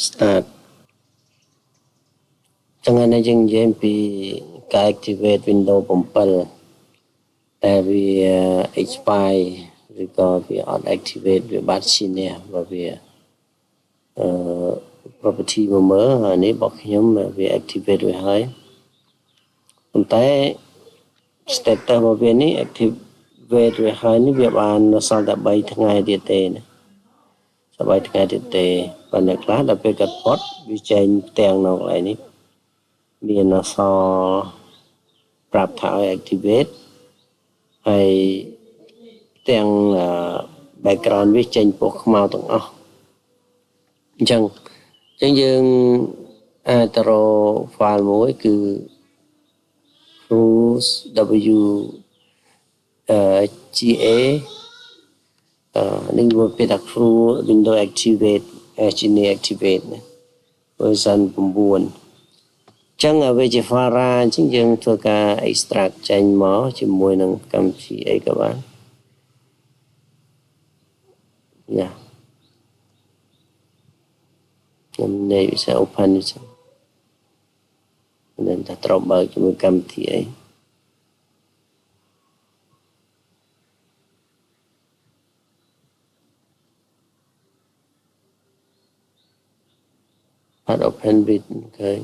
start ចឹងហើយយើងនិយាយពីការ activate Windows 7 តែវា expire ឬក៏វាអត់ activate វាបាត់ឈីនេះបើវាproperty មកមើលអានេះរបស់ខ្ញុំវា activate រួចហើយប៉ុន្តែ status របស់វានេះ activate រួចហើយនេះវាបានសល់តែ3ថ្ងៃទៀតទេណាសល់3ថ្ងៃទៀតទេប៉ុន្តែខ្លះដល់ពេលកាត់ផុតវាចេញផ្ទាំងនៅកន្លែងនេះមានអក្សរប្រាប់ថាឲ្យ activate ហើយទាំង background វាចេញពណ៌ខ្មៅទាំងអស់អញ្ចឹងយើងអាចទៅរក file មួយគឺ ga នេះវាពេលថា Windows Activate Activate ណា version 9ចឹងវាជា file អញ្ចឹងយើងធ្វើការ extract ចេញមកជាមួយនឹងកម្មវិធីអីក៏បានយ៉ាខ្ញុំនិយាយវា open នេះចឹងមិនថាត្រូវបើកជាមួយកម្មវិធីអីអត់ open bit ឃើញ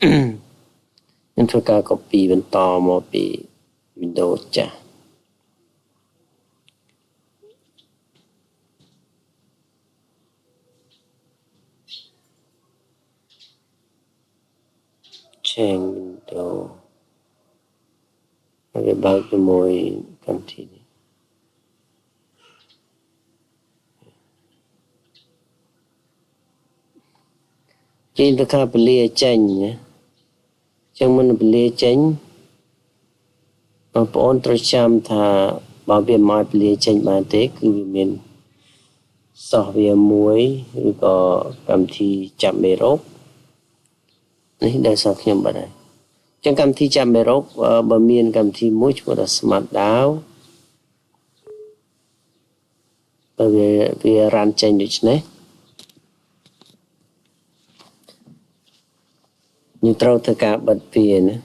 ខ្ញុំធ្វើការ copy បន្តមកពី Windows ចាស់ change Windows ហើយវាបើកជាមួយកម្មវិធីនេះចេញទៅការពលាចេញណាចឹងមុនពលាចេញបងប្អូនត្រូវចាំថាបើវាមិនពលាចេញបានទេគឺវាមាន software មួយឬក៏កម្មវិធីចាប់មេរោគនេះដែលសោះខ្ញុំបាត់ហើយចឹងកម្មវិធីចាប់មេរោគបើមានកម្មវិធីមួយឈ្មោះថា Sakkda-Fix បើវា run ចេញដូច្នេះយើងត្រូវធ្វើការបិទវាណា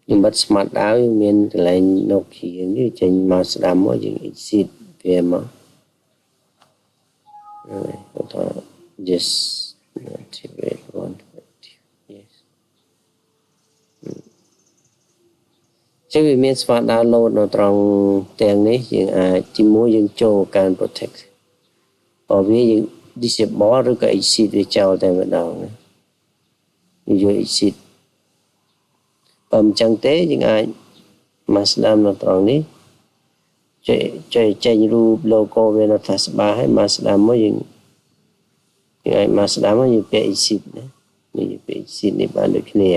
យើងបិទ Sakkda-Fix មានកន្លែង Nokia នេះចេញមកស្ដាំមកយើង exit វាមកគាត់ថា just activate one yes ចឹងវាមានស្វា download នៅត្រង់ទាំងនេះយើងអាចជាមួយយើងចូលការ protect បើវាយើង disable ឬក៏ exit វាចោលតែម្ដងណាយើង exit បើមិនចឹងទេយើងអាចមកស្ដាំនៅត្រង់នេះចេញរូប logo វានៅថាស្បាហើយមកស្ដាំមកយើងអាចមកស្ដាំមកយើងពាក់ exit ណាយើងពាក់ exit នេះបានដូចគ្នា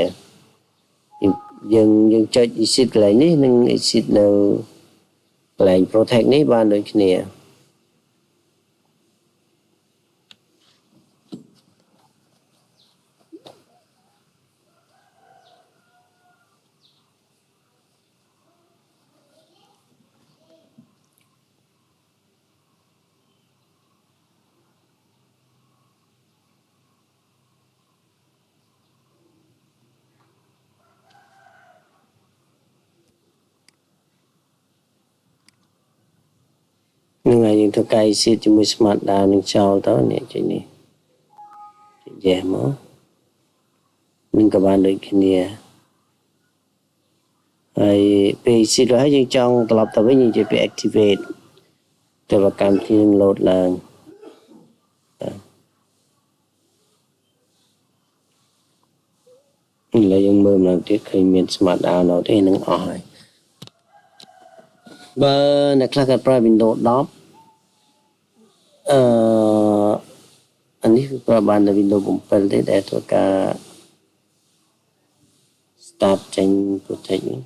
យើងចុច exit កន្លែងនេះនិង exit នៅកន្លែង protect នេះបានដូចគ្នានឹងហើយយើងធ្វើការ exit ជាមួយ smart down នឹងចោលទៅនេះចេញនេះយេមកនឹងក៏បានដូចគ្នាហើយពេល exit ហើយយើងចង់ត្រឡប់ទៅវិញយើងជិះពី activate ទៅកម្មវិធីនឹង load ឡើងឥឡូវយើងមើលម្ដងទៀតឃើញមាន smart down នៅទេនឹងអស់ហើយបើអ្នកខ្លះគាត់ប្រើ Windows 10អានេះវាប្រើបានតែ Windows 7ទេដែលធ្វើការ start ចេញ protect នេ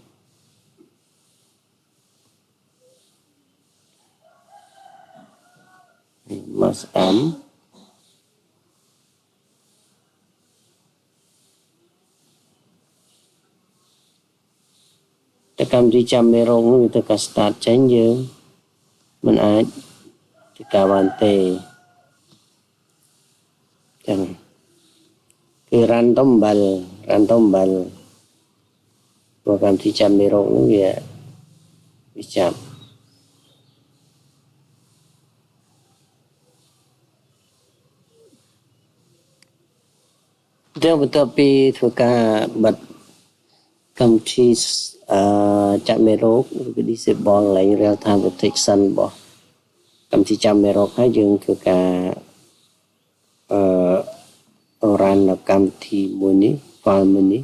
ះមក Scamแต่កម្មវិធីចាំមេរោគនោះវាទៅការ start ចេញយើងមិនអាចទៅការបានទេចឹងគឺ random បើកម្មវិធីចាំមេរោគនោះវាចាប់តែបន្ទាប់ពីធ្វើការបិទកម្មវិធីចាំមេរោគគឺ disable ឡើង real time protection របស់កម្មវិធីចាំមេរោគហើយយើងធ្វើការrun កម្មវិធីមួយនេះ file មួយនេះ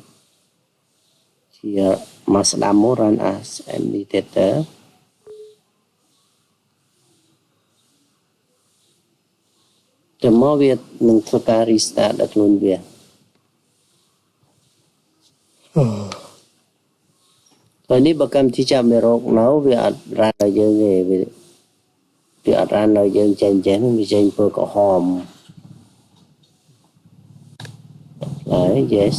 ជាមកស្ដាប់មក run as administrator តែមកវានឹងធ្វើការ restart ដល់ខ្លួនវាហើយនេះបើកម្មវិធីចាំមេរោគនៅវាអត់ run ដល់យើងទេវាអត់ run ដល់យើងចេញវាចេញពណ៌ក្រហមហើយ yes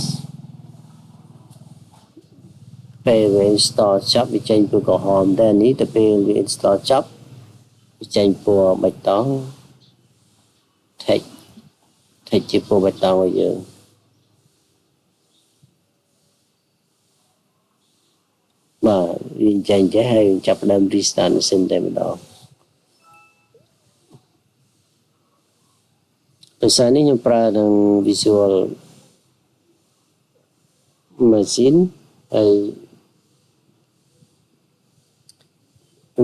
ពេលវា install ចប់វាចេញពណ៌ក្រហមតែនេះទៅពេលវា install ចប់វាចេញពណ៌បៃតង text ជាពណ៌បៃតងឲ្យយើងបាទវាចេញចេះហើយចាប់ផ្ដើម restart ម៉ាស៊ីនតែម្ដងដោយសារនេះខ្ញុំប្រើនឹង visual machine ហើយ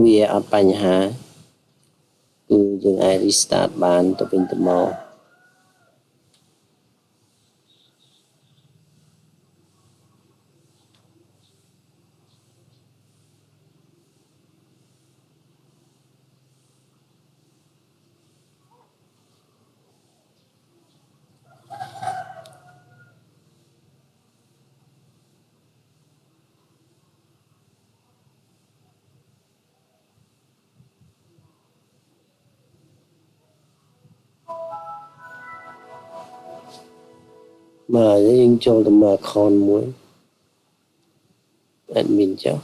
វាអត់បញ្ហាគឺយើងអាច restart បានទៅវិញទៅមកបាទយើងចូលទៅមើល account មួយ admin ចុះ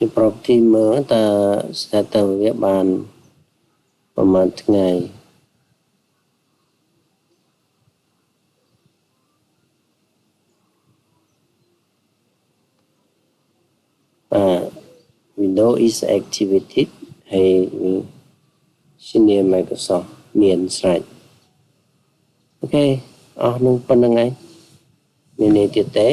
ពីប្រាប់ទីមើលតើស្ថិតទៅវាបានប្រហែលថ្ងៃWindows is activated ហើយ Senior Microsoft មានស្រេចអូខេអស់នឹងប៉ុណ្្នឹងឯងមានន័យទៀតទេ